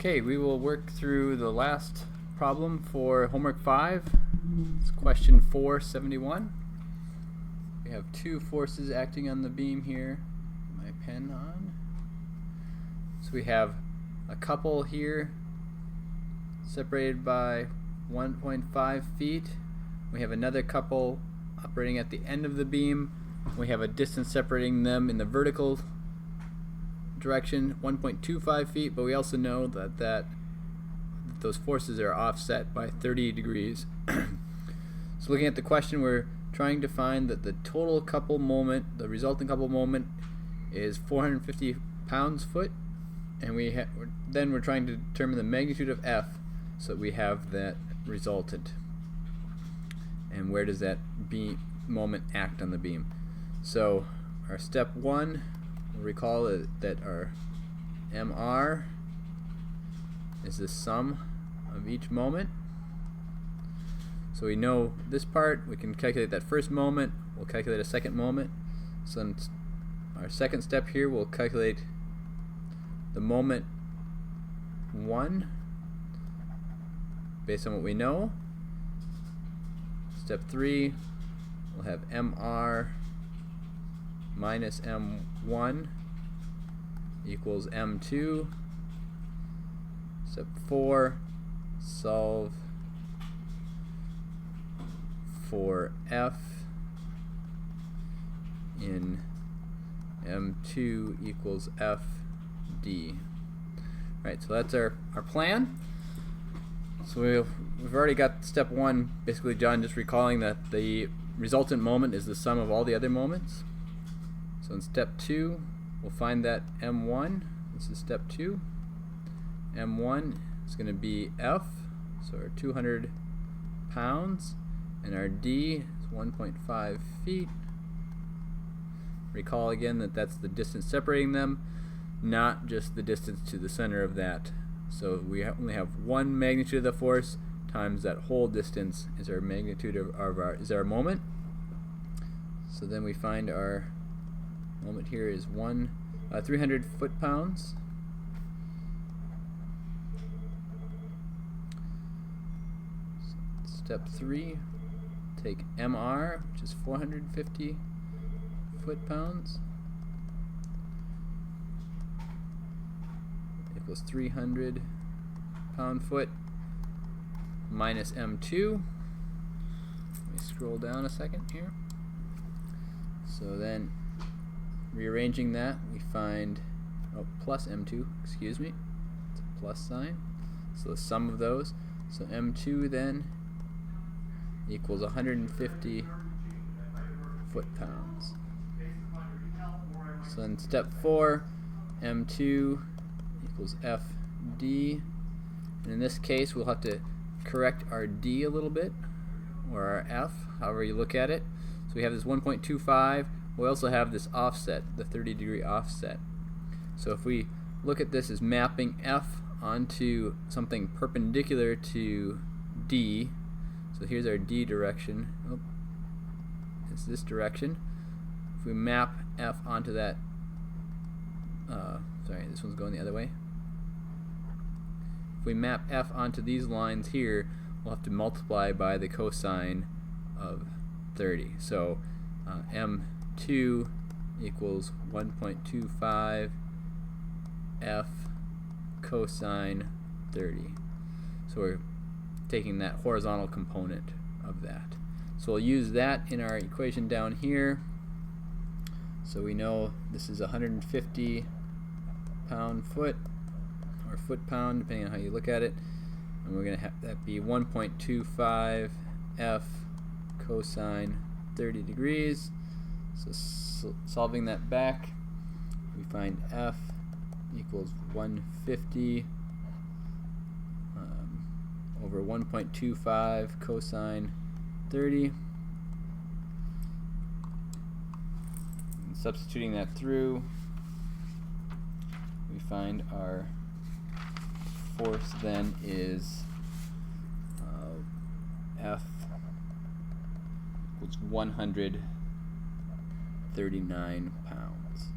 Okay, we will work through the last problem for homework 5. It's question 471. We have two forces acting on the beam here. My pen on. So we have a couple here separated by 1.5 feet. We have another couple operating at the end of the beam. We have a distance separating them in the vertical direction, 1.25 feet, but we also know that those forces are offset by 30 degrees. So looking at the question, we're trying to find that the total couple moment, the resulting couple moment, is 450 pounds-foot, and then we're trying to determine the magnitude of F so that we have that resultant. And where does that moment act on the beam? So our step 1, we'll recall that our MR is the sum of each moment. So we know this part, we can calculate that first moment, we'll calculate a second moment. So in our second step here, we'll calculate the moment 1 based on what we know. Step 3, we'll have MR minus M1 equals M2. Step 4, solve for F in M2 equals FD. Right, so that's our plan. So we've already got step 1, basically John just recalling that the resultant moment is the sum of all the other moments. So in step 2, we'll find that M1, this is step 2. M1 is going to be F, so our 200 pounds, and our D is 1.5 feet. Recall again that that's the distance separating them, not just the distance to the center of that. So we only have one magnitude of the force times that whole distance is our magnitude of our moment. So then we find our moment here is 300 foot-pounds. Step 3, take MR, which is 450 foot-pounds, equals 300 pound-foot minus M2. Let me scroll down a second here. So then, rearranging that, we find plus M2, excuse me, it's a plus sign, so the sum of those. So M2 then equals 150 foot-pounds. So in step 4, M2 equals FD, and in this case we'll have to correct our D a little bit, or our F, however you look at it. So we have this 1.25, we also have this offset, the 30-degree offset. So if we look at this as mapping F onto something perpendicular to D, so here's our D direction, it's this direction. If we map F onto that, sorry, this one's going the other way. If we map F onto these lines here, we'll have to multiply by the cosine of 30. So M2 equals 1.25 F cosine 30. So we're taking that horizontal component of that. So we'll use that in our equation down here. So we know this is 150 pound-foot, or foot-pound, depending on how you look at it. And we're going to have that be 1.25 F cosine 30 degrees. So solving that back, we find F equals 150 over 1.25 cosine 30. And substituting that through, we find our force then is F equals 139 pounds.